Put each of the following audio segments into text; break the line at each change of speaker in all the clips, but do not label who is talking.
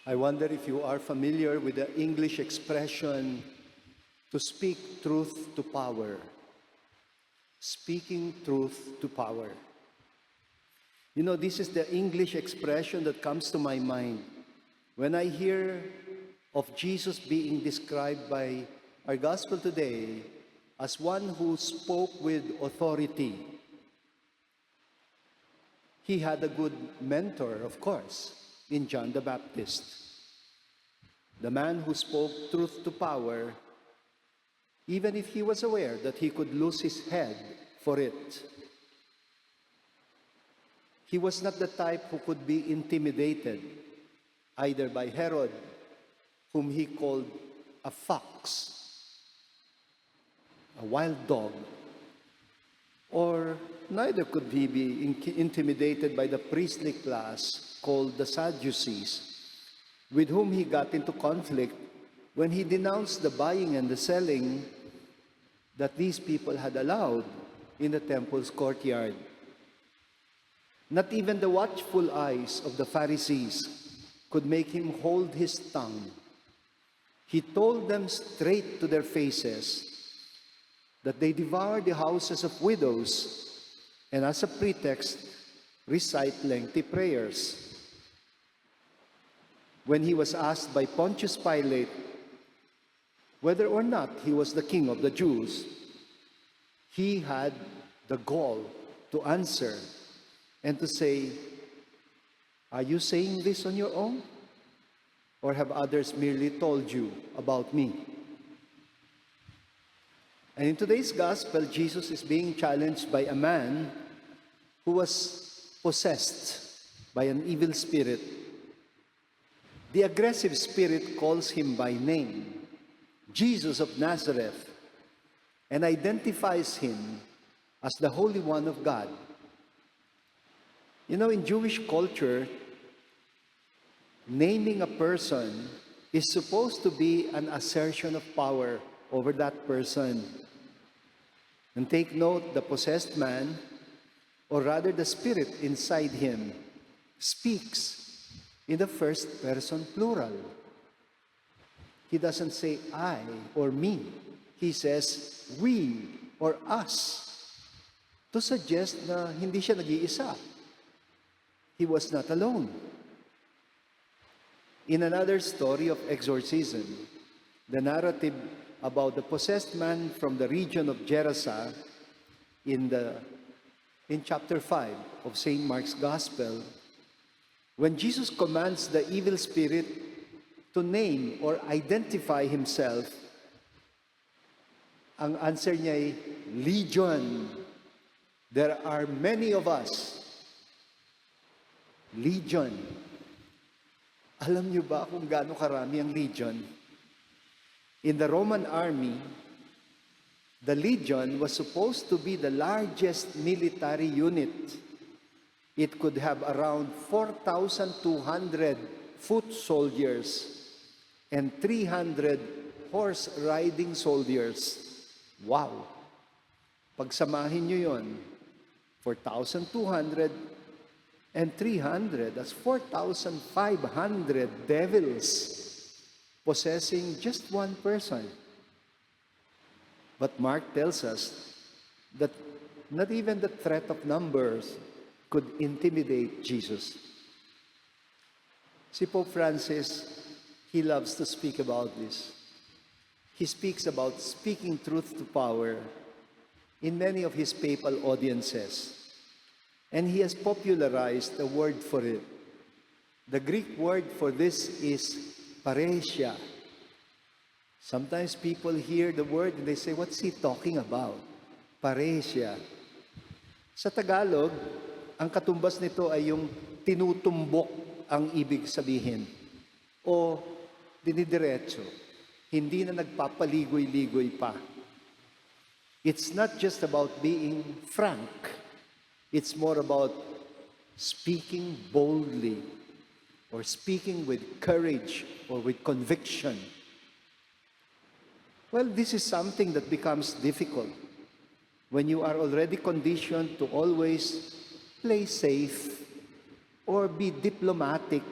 I wonder if you are familiar with the English expression to speak truth to power. Speaking truth to power. You know, this is the English expression that comes to my mind when I hear of Jesus being described by our gospel today as one who spoke with authority. He had a good mentor, of course, in John the Baptist. The man who spoke truth to power, even if he was aware that he could lose his head for it. He was not the type who could be intimidated, either by Herod, whom he called a fox, a wild dog, or neither could he be intimidated by the priestly class called the Sadducees, with whom he got into conflict when he denounced the buying and the selling that these people had allowed in the temple's courtyard. Not even the watchful eyes of the Pharisees could make him hold his tongue. He told them straight to their faces that they devour the houses of widows and as a pretext, recite lengthy prayers. When he was asked by Pontius Pilate whether or not he was the king of the Jews, he had the gall to answer and to say, "Are you saying this on your own? Or have others merely told you about me?" And in today's gospel, Jesus is being challenged by a man who was possessed by an evil spirit. The aggressive spirit calls him by name, Jesus of Nazareth, and identifies him as the Holy One of God. You know, in Jewish culture, naming a person is supposed to be an assertion of power over that person. And take note, the possessed man, or rather the spirit inside him, speaks in the first person plural. He doesn't say I or me. He says we or us, to suggest na hindi siya nag-iisa. He was not alone. In another story of exorcism, the narrative about the possessed man from the region of Gerasa in chapter 5 of St. Mark's Gospel, when Jesus commands the evil spirit to name or identify himself, ang answer niya ay, "Legion." There are many of us. Legion. Alam niyo ba kung gaano karami ang legion? In the Roman army, the legion was supposed to be the largest military unit. It could have around 4,200 foot soldiers and 300 horse-riding soldiers. Wow! Pagsamahin niyo yon, 4,200 and 300, that's 4,500 devils possessing just one person. But Mark tells us that not even the threat of numbers could intimidate Jesus. Si Pope Francis, he loves to speak about this. He speaks about speaking truth to power in many of his papal audiences. And he has popularized the word for it. The Greek word for this is paresia. Sometimes people hear the word and they say, "What's he talking about?" Paresia. Sa Tagalog, ang katumbas nito ay yung tinutumbok ang ibig sabihin. O dinidiretso. Hindi na nagpapaligoy-ligoy pa. It's not just about being frank. It's more about speaking boldly or speaking with courage or with conviction. Well, this is something that becomes difficult when you are already conditioned to always play safe or be diplomatic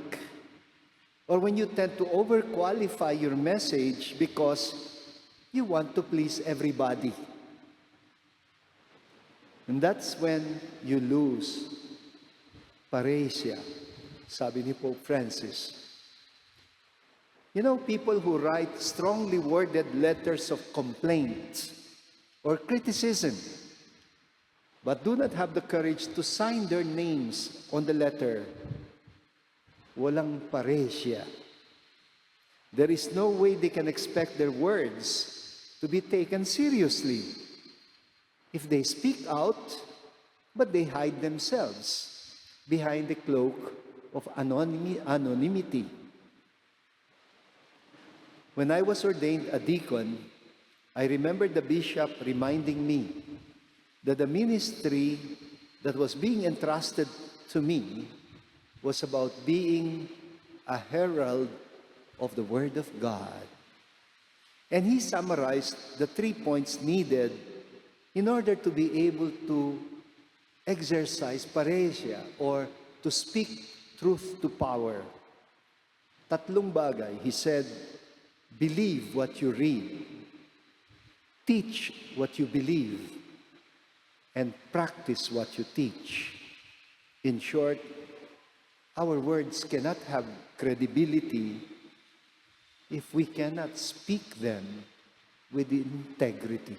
or when you tend to overqualify your message because you want to please everybody. And that's when you lose parousia, sabi ni Pope Francis. You know, people who write strongly worded letters of complaint or criticism, but do not have the courage to sign their names on the letter, walang parousia. There is no way they can expect their words to be taken seriously if they speak out, but they hide themselves behind the cloak of anonymity. When I was ordained a deacon, I remember the bishop reminding me that the ministry that was being entrusted to me was about being a herald of the Word of God. And he summarized the 3 points needed in order to be able to exercise parousia or to speak truth to power. Tatlong bagay. He said, believe what you read, teach what you believe, and practice what you teach. In short, our words cannot have credibility if we cannot speak them with integrity.